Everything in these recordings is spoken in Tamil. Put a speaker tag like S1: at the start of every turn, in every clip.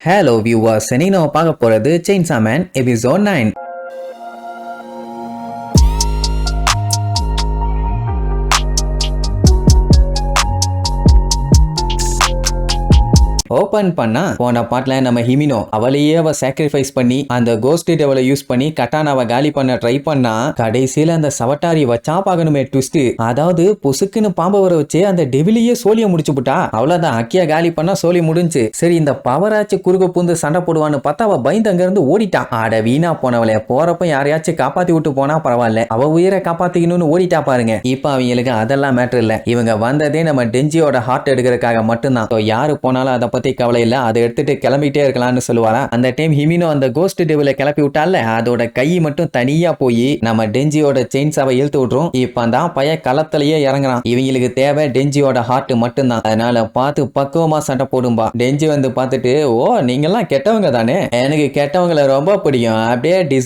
S1: Hello viewers, இன்னைக்கு நம்ம பார்க்க போறது Chainsaw Man episode 9. ஓபன் பண்ணா போன பாட்டுல நம்ம ஹிமினோ அவளையே அவ சாக்ரிஃபைஸ் பண்ணி அந்த கோஸ்ட் டெவலை யூஸ் பண்ணி கட்டானாவை காலி பண்ண ட்ரை பண்ணா கடைசியில அந்த சவட்டாரி வச்சா பாக்கணுமே ட்விஸ்ட். அதாவது பொசுக்குன்னு பாம்பை வர வச்சு அந்த டெவிலியே சோழிய முடிச்சு விட்டா. அவ்வளவுதான், அக்கியா காலி பண்ணா சோழி முடிஞ்சு. சரி இந்த பவராச்சு குறுக்க பூந்து சண்டை போடுவான்னு பார்த்தா அவ பயந்து அங்க இருந்து ஓடிட்டான். ஆட வீணா போனவளே, போறப்ப யாரையாச்சும் காப்பாத்தி விட்டு போனா பரவாயில்ல, அவ உயிரை காப்பாத்திக்கணும்னு ஓடிட்டா பாருங்க. இப்ப அவங்களுக்கு அதெல்லாம் மேட்டர் இல்ல. இவங்க வந்ததே நம்ம டெஞ்சியோட ஹார்ட் எடுக்கிறதுக்காக மட்டும்தான். யாரு போனாலும் அதை பத்தி கவலை இல்ல, அதை எடுத்துட்டு கிளம்பிட்டே இருக்கலாம்னு சொல்லுவாரா. அந்த டைம் ஹிமினோ அந்த கோஸ்ட் டெவில கிளப்பி விட்டால, அதோட கை மட்டும் தனியா போய் நம்ம டெஞ்சியோட செயின்ஸாவை இழுத்து விட்டுரும். இப்ப தான் பைய களத்திலேயே இறங்குறான். இவங்களுக்கு தேவை டெஞ்சியோட ஹார்ட் மட்டும்தான். அதனால பார்த்து பக்குவமா சண்டை போடும்பா. டெஞ்சி வந்து பார்த்துட்டு, ஓ நீங்கெல்லாம் கெட்டவங்க தானே, எனக்கு கெட்டவங்களை ரொம்ப பிடிக்கும், அப்படியே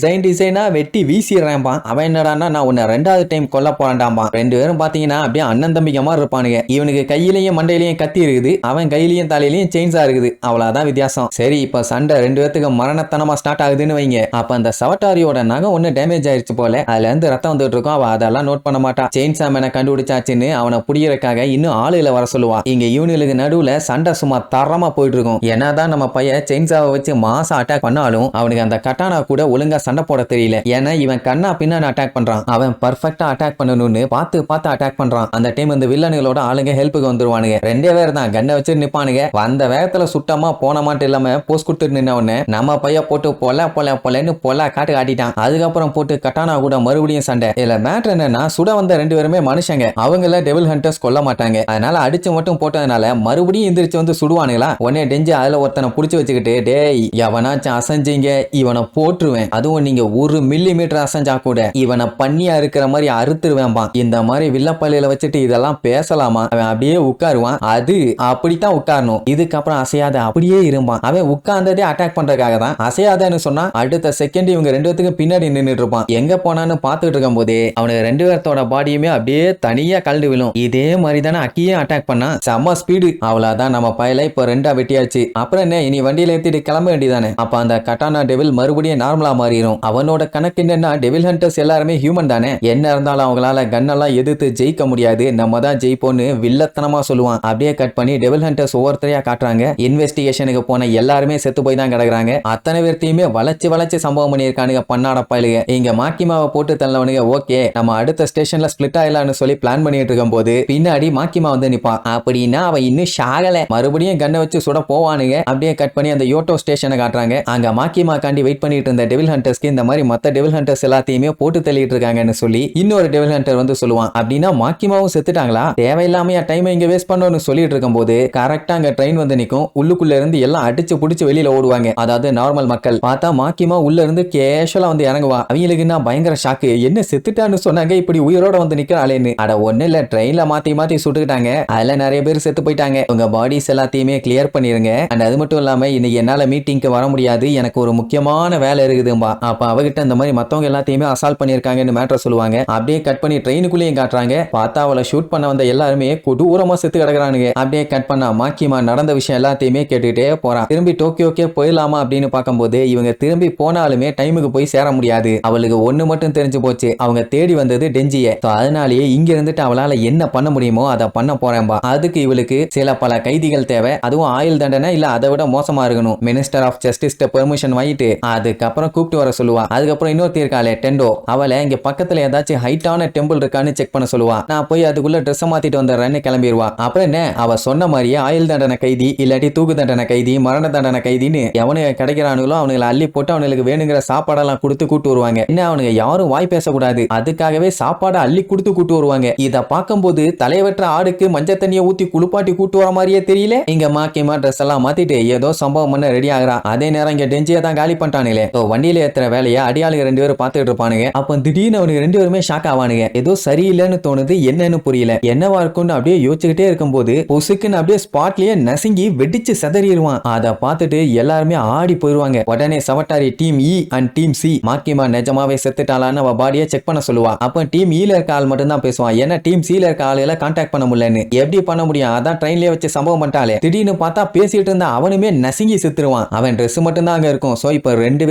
S1: டிசைனா வெட்டி வீசிடுறேன்பா. அவன் என்னடான்னா, நான் உன்னை ரெண்டாவது டைம் கொல்ல போறான்டாம்பா. ரெண்டு பேரும் பாத்தீங்கன்னா அப்படியே அண்ணன் தம்பிக்க மாதிரி இருப்பானுங்க. இவனுக்கு கையிலையும் மண்டையிலையும் கத்தி இருக்குது, அவன் கையிலையும் தலையிலையும் செயின்ஸா இருக்குது. அவ்வளவுதான் வித்தியாசம். சரி இப்ப சண்டை ரெண்டு பேத்துக்கு மரணத்தனமா ஸ்டார்ட் ஆகுதுன்னு வைங்க. அப்ப அந்த சவட்டாரியோட நகை ஒண்ணு டேமேஜ் ஆயிடுச்சு போல, அதுல இருந்து ரத்தம் வந்துட்டு இருக்கும். அவ அதெல்லாம் நோட் பண்ண மாட்டா. செயின்ஸா மேன கண்டுபிடிச்சாச்சுன்னு அவனை புடிக்கிறதுக்காக இன்னும் ஆளுகளை வர சொல்லுவா. இங்க யூனியலுக்கு நடுவுல சண்டை சும்மா தரமா போயிட்டு இருக்கும். என்னதான் நம்ம பையன் செயின்ஸாவை வச்சு மாசம் அட்டாக் பண்ணாலும் அவனுக்கு அந்த கட்டானா கூட ஒழுங்கா சண்டை போட தெரியல. ஏன்னா இவன் கண்ணா பின்னாடி அட்டாக் பண்றான். அவன் பர்ஃபெக்டா அட்டாக் பண்ணணும்னு பார்த்து அட்டாக் பண்றான். அந்த டைம் இந்த வில்லனுகளோட ஆளுங்க ஹெல்ப்புக்கு வந்துருவானுங்க. ரெண்டே பேர் தான் கண்ணை வச்சு நிப்பானுங்க. வந்த வேகத்துல சுட்டமா போன மாட்டு இல்லாம போஸ்ட் கொடுத்துட்டு நின்ன உடனே நம்ம பைய போட்டு பொலன்னு காட்டு காட்டிட்டான். அதுக்கப்புறம் போட்டு கட்டானா கூட மறுபடியும் சண்டை. இதுல மேட்டர் என்னன்னா, சுட வந்த ரெண்டு பேருமே மனுஷங்க. அவங்கள டெவில் ஹண்டர்ஸ் கொல்ல மாட்டாங்க. அதனால அடிச்சு மட்டும் போட்டதுனால மறுபடியும் எந்திரிச்சு வந்து சுடுவானுங்களா. உடனே டெஞ்சி அதுல ஒருத்தனை புடிச்சு வச்சுக்கிட்டு, டேய் எவனாச்சும் அசைஞ்சிங்க இவனை போட்டுருவேன், அதுவும் நீங்க 1 மில்லிமீட்டர் அசைஞ்சா கூட இவனை பண்ணியா இருக்கிற மாதிரி அறுத்துருவேன்பா. இந்த மாதிரி வில்லப்பள்ளியில வச்சுட்டு இதெல்லாம் பேசலாமா? அவன் அப்படியே உட்காருவான். அது அப்படித்தான் உட்காரணும். இதுக்கப்புறம் அசையாத அப்படியே இருப்பான். அவன் உட்கார்ந்ததே அட்டாக் பண்றதுக்காக தான். அசையாதன்னு சொன்னா அடுத்த செகண்ட் இவங்க ரெண்டு பேத்துக்கு பின்னாடி நின்றுட்டு இருப்பான். எங்க போனான்னு பாத்துட்டு இருக்கும் போதே அவனுக்கு ரெண்டு பேர்த்தோட பாடியுமே அப்படியே தனியா கலந்து விழும். இதே மாதிரி தானே அக்கியே அட்டாக் பண்ணா. செம்ம ஸ்பீடு. அவ்வளவுதான், நம்ம பயல இப்ப ரெண்டா வெட்டியாச்சு. அப்புறம் என்ன, இனி வண்டியில ஏத்திட்டு கிளம்ப வேண்டியதானே. அப்ப அந்த கட்டானா டெவில் மறுபடியும் நார்மலா மாறிடும். அவனோட கணக்கு என்னன்னா, டெவில் ஹண்டர்ஸ் எல்லாருமே ஹியூமன் தானே, என்ன இருந்தாலும் அவங்களால கன்னெல்லாம் எதிர்த்து ஜெயிக்க முடியாது, நம்ம தான் ஜெயிப்போன்னு வில்லத்தனமா சொல்லுவான். அப்படியே கட் பண்ணி டெவில் ஹண்டர்ஸ் ஒவ்வொருத்தரையா காட்டுறாங்க. இன்வெஸ்டிகேஷனுக்கு போன எல்லாருமே செத்து போய் தான் கிடக்குறாங்க. அத்தனை பேர்த்தையுமே வளைச்சு சம்பவம் பண்ணியிருக்கானுங்க பண்ணாட பயலுங்க. இங்க மாக்கிமாவை போட்டு தள்ளவனுங்க. ஓகே நம்ம அடுத்த ஸ்டேஷன்ல ஸ்பிளிட் ஆயிடலாம்னு சொல்லி பிளான் பண்ணிட்டு இருக்கும் போது பின்னாடி மாக்கிமா வந்து நிப்பான். அப்படின்னா அவன் இன்னும் ஷாகல, மறுபடியும் கண்ணை வச்சு சுட போவானுங்க. அப்படியே கட் பண்ணி அந்த யோட்டோ ஸ்டேஷனை காட்டுறாங்க. அங்க மாக்கிமா காண்டி வெயிட் பண்ணிட்டு இருந்த டெவில் ஹண்டர்ஸ்க்கு இந்த மாதிரி மத்த டெவில் ஹண்டர்ஸ் எல்லாத்தையுமே போட்டு தள்ளிட்டு இருக்காங்கன்னு சொல்லி இன்னொரு டெவில் ஹண்டர் வந்து சொல்லுவான். அப்படின்னா மாக்கிமாவும் செத்துட்டாங்களா, தேவையில்லாமையா டைம் இங்க வேஸ்ட் பண்ணணும்னு சொல்லிட்டு இருக்கும் போது கரெக்டா அங்க ட்ரெயின் வந்து நிக்கும். உள்ளுக்குள்ள இருந்து எல்லாம் அடிச்சு புடிச்சு வெளியில ஓடுவாங்க. அதாவது நார்மல் மக்கள். பார்த்தா மாக்கிமா உள்ள இருந்து கேஷுவலா வந்து இறங்குவா. அவங்களுக்கு நான் பயங்கர ஷாக்கு, என்ன செத்துட்டான்னு சொன்னாங்க, இப்படி உயிரோட வந்து நிக்கிறாளேன்னு. அட ஒண்ணு இல்ல, ட்ரெயின்ல மாத்தி சுட்டுக்கிட்டாங்க, அதுல நிறைய பேர் செத்து போயிட்டாங்க. உங்க பாடிஸ் எல்லாத்தையுமே கிளியர் பண்ணிருங்க. அண்ட் அது மட்டும் இல்லாம இன்னைக்கு என்னால மீட்டிங்க்கு வர முடியாது, எனக்கு ஒரு முக்கியமான வேலை இருக்குதும்பா. அப்ப அவகிட்ட இந்த மாதிரி மத்தவங்க எல்லாத்தையுமே அசால்ட் பண்ணிருக்காங்கன்னு மேட்டர் சொல்லுவாங்க. அப்படியே கட் பண்ணி ட்ரெயினுக்குள்ளேயும் காட்டுறாங்க. பார்த்தா அவளை ஷூட் பண்ண வந்த எல்லாருமே கொடூரமா செத்து கிடக்குறானுங்க. அப்படியே கட் பண்ணா மாக்கிமா நடந்த விஷயம் எல்லாத்தையுமே கேட்டுக்கிட்டே போறான். திரும்பி டோக்கியோக்கே போயிடலாமா அப்படின்னு பார்க்கும்போது இவங்க திரும்பி போனாலுமே டைமுக்கு போய் சேர முடியாது. அவளுக்கு ஒண்ணு மட்டும் தெரிஞ்சு போச்சு, அவங்க தேடி வந்தது டெஞ்சிய. அதனாலேயே இங்க இருந்துட்டு அவளால என்ன பண்ண முடியுமோ அதை பண்ண போறேன்பா. அதுக்கு இவளுக்கு சில பல கைதிகள் தேவை, அதுவும் ஆயுள் தண்டனை இல்ல அதை விட மோசமா இருக்கணும். மினிஸ்டர் ஆஃப் ஜஸ்டிஸ் பெர்மிஷன் வாங்கிட்டு அதுக்கப்புறம் கூப்பிட்டு வர சொல்லுவா. அதுக்கப்புறம் இன்னொருத்தி இருக்காளே டெண்டோ, அவளை இங்க பக்கத்துல ஏதாச்சும் ஹைட்டான டெம்பிள் இருக்கான்னு செக் பண்ண சொல்லுவா. நான் போய் அதுக்குள்ள ட்ரெஸ் மாத்திட்டு வந்துடுறேன்னு கிளம்பிடுவா. அப்புறம் என்ன, அவ சொன்ன மாதிரியே ஆயுள் தண்டனை கைதி இல்லாட்டி தூக்கு தண்டனை கைதி மரண தண்டனை கைதின்னு எவனுக்கு கிடைக்கிறானுங்களோ அவனுங்களை அள்ளி போட்டு அவனுக்கு வேணுங்கிற சாப்பாடெல்லாம் கொடுத்து கூட்டு வருவாங்க. என்ன அவனுக்கு யாரும் வாய் பேசக்கூடாது, அதுக்காகவே சாப்பாடை அள்ளி கொடுத்து கூட்டு வருவாங்க. இத பார்க்கும்போது தலைவற்ற ஆடுக்கு மஞ்சள் தண்ணியை ஊத்தி குளிப்பாட்டி கூட்டு வர மாதிரியே தெரியல. இங்க மாக்கிமா ட்ரெஸ் எல்லாம் மாத்திட்டு ஏதோ சம்பவம் பண்ண ரெடி ஆகிறா. அதே நேரம் இங்க டெஞ்சியை தான் காலி பண்ணிட்டானுங்களே. வண்டியில ஏத்துற வேலையை அடியாளுங்க ரெண்டு பேரும் பார்த்துட்டு இருப்பானுங்க. அப்ப திடீர்னு அவனுக்கு ரெண்டு பேருமே ஷாக் ஆவானுங்க. ஏதோ சரியில்லைன்னு தோணுது, என்னன்னு புரியல, என்னவா இருக்கும்னு அப்படியே யோசிச்சுக்கிட்டே இருக்கும்போது பொசுக்குன்னு அப்படியே ஸ்பாட்லயே நசுங்கி நசுங்கி வெடிச்சு செதறிடுவான். அதை பார்த்துட்டு எல்லாருமே ஆடி போயிருவாங்க. உடனே சவட்டாரி team E and team C Makima நிஜமாவே செத்துட்டாளான்னு அவ பாடியை செக் பண்ண சொல்லுவா. அப்ப டீம் ஈல இருக்க ஆள் மட்டும் தான் பேசுவான். ஏன்னா டீம் சில இருக்க ஆளுல கான்டாக்ட் பண்ண முடியலன்னு. எப்படி பண்ண முடியும், அதான் ட்ரெயின்லயே வச்சு சம்பவம் பண்ணிட்டாலே. திடீர்னு பார்த்தா பேசிட்டு இருந்த அவனுமே நசுங்கி செத்துருவான். அவன் ட்ரெஸ் மட்டும் தான் அங்க இருக்கும். சோ இப்ப 2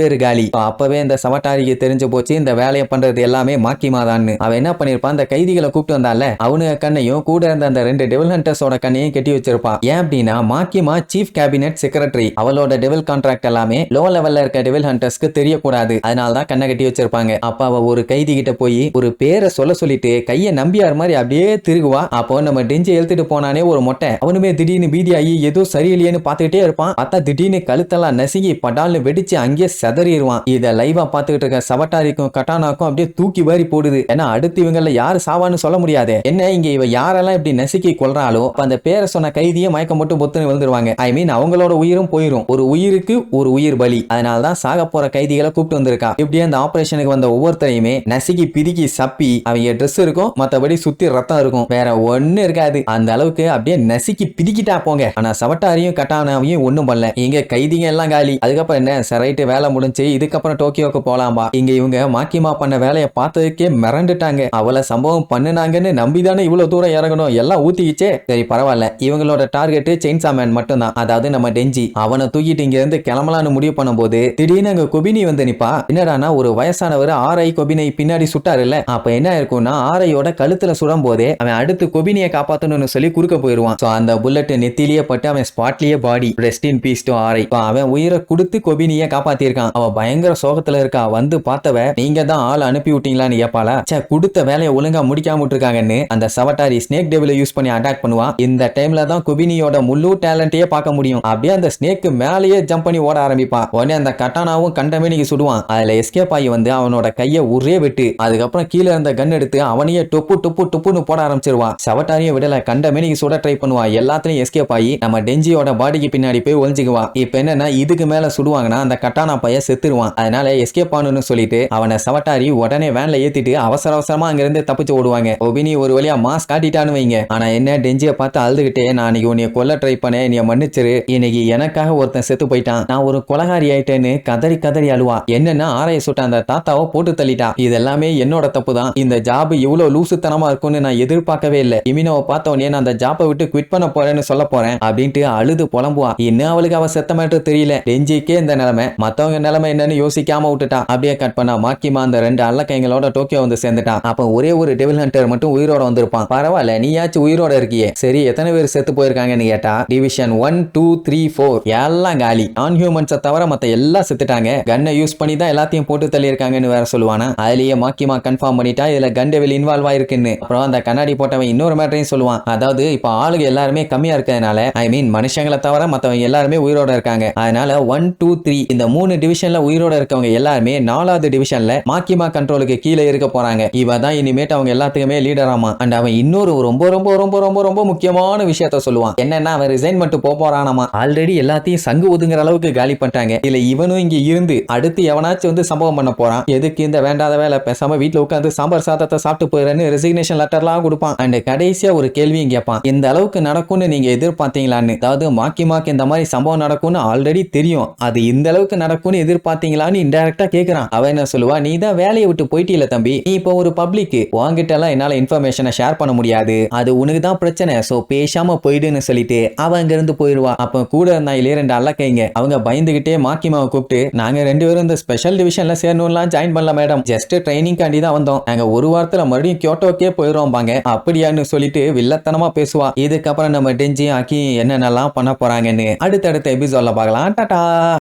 S1: பேரு காலி. அப்பவே இந்த சவட்டாரிக்கு தெரிஞ்சு போச்சு இந்த வேலையை பண்றது எல்லாமே மாக்கிமா தான். அவன் என்ன பண்ணிருப்பான், அந்த கைதிகளை கூப்பிட்டு வந்தால அவனுக்கு கண்ணையும் கூட இருந்த அந்த 2 டெவில் ஹண்டர்ஸோட கண்ணையும் கட்டி வச்சிருப்பான். ஏன் அப்படின்னா மாக்கிமா சீஃப் கேபினட் செக்ரட்டரி. அவளோட டெவில் கான்ட்ராக்ட் எல்லாமே லோ லெவல்ல இருக்க டெவில் ஹண்டர்ஸ்க்கு தெரியக்கூடாது. அதனாலதான் கண்ணை கட்டி வச்சிருப்பாங்க. அப்ப அவ ஒரு கைதி கிட்ட போய் ஒரு பேரை சொல்லிட்டு கைய நம்பியார் மாதிரி அப்படியே திருகுவா. அப்போ நம்ம டெஞ்சு எழுத்துட்டு போனானே ஒரு மொட்டை, அவனுமே திடீர்னு பீதி ஆகி ஏதோ சரியில்லையேன்னு பார்த்துக்கிட்டே இருப்பான். பார்த்தா திடீர்னு கழுத்தெல்லாம் நசுங்கி படால்னு வெடிச்சு அங்கேயே செதறிடுவான். இதை லைவா பார்த்துக்கிட்டு இருக்க சவட்டாரிக்கும் கட்டானாக்கும் அப்படியே தூக்கி வாரி போடுது. ஏன்னா அடுத்து இவங்கள யாரு சாவான்னு சொல்ல முடியாது. என்ன இங்க இவ யாரெல்லாம் இப்படி நசுக்கி கொள்றாளோ அந்த பேரை சொன்ன கைதியை மயக்கம் மட்டும் பொத்துன்னு விழுந்துருவாங்க. ஐ மீன் அவங்களோட உயிரும் போயிரும். ஒரு உயிருக்கு ஒரு உயிர் பலி. அதனாலதான் சாக போற கைதிகளை கூப்பிட்டு வந்திருக்கா. இப்படியே அந்த ஆபரேஷனுக்கு வந்த ஒவ்வொருத்தரையுமே நசுக்கி பிரிக்கி சப்பி அவங்க ட்ரெஸ் இருக்கும், மத்தபடி சுத்தி ரத்தம் இருக்கும், வேற ஒண்ணு இருக்காது. அந்த அளவுக்கு அப்படியே நசுக்கி பிரிக்கிட்டா போங்க. ஆனா சவட்டாரியும் கட்டானாவையும் ஒண்ணும் பண்ணல. இங்க கைதிங்க எல்லாம் காலி. அதுக்கப்புறம் என்ன சரைட்டு வேலை முடிஞ்சு இதுக்கப்புறம் டோக்கியோக்கு போலாம்பா. இங்க இவங்க மாக்கிமா பண்ண வேலையை பார்த்ததுக்கே மிரண்டுட்டாங்க. அவளை சம்பவம் பண்ணுனாங்கன்னு நம்பிதானே இவ்வளவு தூரம் இறங்கணும். எல்லாம் ஊத்திக்கிச்சே. சரி பரவாயில்ல, இவங்களோட டார்கெட் செயின்சா மேன் மட்டும் தான். அதாவது நம்ம டெஞ்சி. அவனை தூக்கிட்டு இங்க இருந்து கிளம்பலான்னு முடிவு பண்ணும்போது திடீர்னு அங்க கொபினி வந்து நிப்பா. என்னடானா ஒரு வயசானவர் ஆரை கொபினை பின்னாடி சுட்டாரு இல்ல. அப்ப என்ன இருக்கும்னா ஆரையோட கழுத்துல சுடும் போதே அவன் அடுத்து கொபினியை காப்பாத்தணும்னு சொல்லி குறுக்க போயிருவான். சோ அந்த புல்லட் நெத்திலேயே பட்டு அவன் ஸ்பாட்லயே பாடி. ரெஸ்ட் இன் பீஸ் டு ஆரை. அவன் உயிரை கொடுத்து கொபினியை காப்பாத்திருக்கான். அவன் பயங்கர சோகத்துல இருக்கா. வந்து பார்த்தவ நீங்க தான் ஆள் அனுப்பி விட்டீங்களான்னு கேப்பாளா. கொடுத்த வேலையை ஒழுங்கா முடிக்காம விட்டுருக்காங்கன்னு அந்த சவட்டாரி ஸ்னேக் டெவில யூஸ் பண்ணி அட்டாக் பண்ணுவான். இந்த டைம்ல தான் கொபினியோட முழு டேலண்டையே பார்க்க முடியும். அப்படியே அந்த ஸ்னேக் மேலேயே ஜம்ப் பண்ணி ஓட ஆரம்பிப்பான். உடனே அந்த கட்டானாவும் கண்டமேனிக்கு சுடுவான். அதுல எஸ்கேப் ஆகி வந்து அவனோட கையை ஒரே வெட்டு. அதுக்கப்புறம் கீழே இருந்த கன் எடுத்து அவனையே டொப்பு டொப்பு டொப்புன்னு போட ஆரம்பிச்சிருவான். சவட்டாரியை விடல, கண்டமேனிக்கு சுட ட்ரை பண்ணுவான். எல்லாத்தையும் எஸ்கேப் ஆகி நம்ம டெஞ்சியோட பாடிக்கு பின்னாடி போய் ஒளிஞ்சுக்குவான். இப்ப என்னன்னா இதுக்கு மேல சுடுவாங்கன்னா அந்த கட்டானா பைய செத்துருவான். அதனால எஸ்கேப் ஆனு சொல்லிட்டு அவனை சவட்டாரி உடனே வேன்ல ஏத்திட்டு அவசர அவசரமா அங்க இருந்து தப்பிச்சு ஓடுவாங்க. ஒபினி ஒரு வழியா மாஸ் காட்டிட்டான்னு வைங்க. ஆனா என்ன டெஞ்சியை பார்த்து அழுதுகிட்டே நான் இன்னைக்கு உன்னைய கொல்ல ட்ரை பண்ணேன், நீ மன்னிச்சிரு, இன்னைக்கு எனக்காக ஒருத்தன் செத்து போயிட்டான், நான் ஒரு கொலகாரி ஆயிட்டேன்னு கதறி கதறி அழுவா. என்னன்னா ஆரைய சுட்ட அந்த தாத்தாவை போட்டு தள்ளிட்டா. இதெல்லாமே என்னோட தப்பு தான். இந்த ஜாப் இவ்வளவு லூசுத்தனமா இருக்கும்னு நான் எதிர்பார்க்கவே இல்லை. இமினோவை பார்த்த உடனே நான் அந்த ஜாப்பை விட்டு குவிட் பண்ண போறேன்னு சொல்ல போறேன் அப்படின்ட்டு அழுது புலம்புவா. இன்னும் அவளுக்கு அவ செத்த மட்டும் தெரியல. டெஞ்சிக்கே இந்த நிலைமை, மத்தவங்க நிலைமை என்னன்னு யோசிக்காம விட்டுட்டா. அப்படியே கட் பண்ணா மாக்கிமா அந்த 2 அல்லக்கைங்களோட டோக்கியோ வந்து சேர்ந்துட்டான். அப்ப ஒரே ஒரு டெவில் ஹண்டர் மட்டும் உயிரோட வந்திருப்பான். பரவாயில்ல, நீயாச்சும் உயிரோட இருக்கியே. சரி எத்தனை பேர் செத்து போயிருக்காங்கன்னு கேட்டா டிவிஷன் 1 2 3 4 எல்லாம் காலி. நான் ஹியூமன்ஸை தவிர மத்த எல்லாம் செத்துட்டாங்க. கன்னை யூஸ் பண்ணி தான் எல்லாத்தையும் போட்டு தள்ளி இருக்காங்கன்னு வேற சொல்லுவானா. அதுலயே மாக்கிமா கன்ஃபார்ம் பண்ணிட்டா இதுல கன் டெவில் இன்வால்வ் ஆயிருக்குன்னு. அப்புறம் அந்த கண்ணாடி போட்டவன் இன்னொரு மேட்டரையும் சொல்லுவான். அதாவது இப்ப ஆளுங்க எல்லாருமே கம்மியா இருக்கிறதுனால ஐ மீன் மனுஷங்களை தவிர மத்தவங்க எல்லாருமே உயிரோட இருக்காங்க. அதனால 1 2 3 இந்த 3 டிவிஷன்ல உயிரோட இருக்கவங்க எல்லாருமே 4வது டிவிஷன்ல மாக்கிமா கண்ட்ரோலுக்கு கீழே இருக்க போறாங்க. இவ தான் இனிமேட்டு அவங்க எல்லாத்துக்குமே லீடர் ஆமா. அண்ட் அவன் இன்னொரு ரொம்ப ரொம்ப ரொம்ப ரொம்ப ரொம்ப முக்கியமான விஷயத்த சொல்லுவான். என்னன்னா அவன் ரிசைன் மட்டும் போறானாமா. ஆல்ரெடி எல்லாத்தையும் சங்கு ஒதுங்குற அளவுக்கு காலி பண்ணிட்டாங்க. இல்ல இவனும் இங்க இருந்து அடுத்து எவனாச்சும் வந்து சம்பவம் பண்ண போறான். எதுக்கு இந்த வேண்டாத வேலை, பேசாம வீட்டுல உட்காந்து சாம்பார் சாதத்தை சாப்பிட்டு போயிறேன்னு ரெசிக்னேஷன் லெட்டர்லாம் கொடுப்பான். அண்ட் கடைசியா ஒரு கேள்வியும் கேட்பான். இந்த அளவுக்கு நடக்கும்னு நீங்க எதிர்பார்த்தீங்களான்னு. அதாவது மாக்கிமாக்கு இந்த மாதிரி சம்பவம் நடக்கும்னு ஆல்ரெடி தெரியும், அது இந்த அளவுக்கு நடக்கும்னு எதிர்பார்த்தீங்களான்னு இன்டைரக்டா கேக்குறான். அவன் என்ன சொல்லுவா, நீ தான் வேலையை விட்டு போயிட்டீல தம்பி, நீ இப்போ ஒரு பப்ளிக், உன்கிட்ட எல்லாம் என்னால இன்ஃபர்மேஷனை ஷேர் பண்ண முடியாது, அது உனக்கு தான் பிரச்சனை, சோ பேசாம போயிடுன்னு சொல்லிட்டு அவ அங்க இருந்து போயிருவா. அப்ப கூட இருந்தாயிலே 2 அல்லக்கைங்க அவங்க பயந்துகிட்டே மாக்கிமாவை கூப்பிட்டு நாங்க 2 பேரும் இந்த ஸ்பெஷல் டிவிஷன்ல சேரணும்லாம் ஜாயின் பண்ணல மேடம், ஜஸ்ட் ட்ரைனிங் காண்டி தான் வந்தோம், நாங்க ஒரு வாரத்துல மறுபடியும் கியோட்டோக்கே போயிடுவோம் பாங்க அப்படியான்னு சொல்லிட்டு வில்லத்தனமா பேசுவா. இதுக்கப்புறம் நம்ம டெஞ்சி ஆக்கி என்னென்னலாம் பண்ண போறாங்கன்னு அடுத்தடுத்த எபிசோட்ல பார்க்கலாம். டாடா.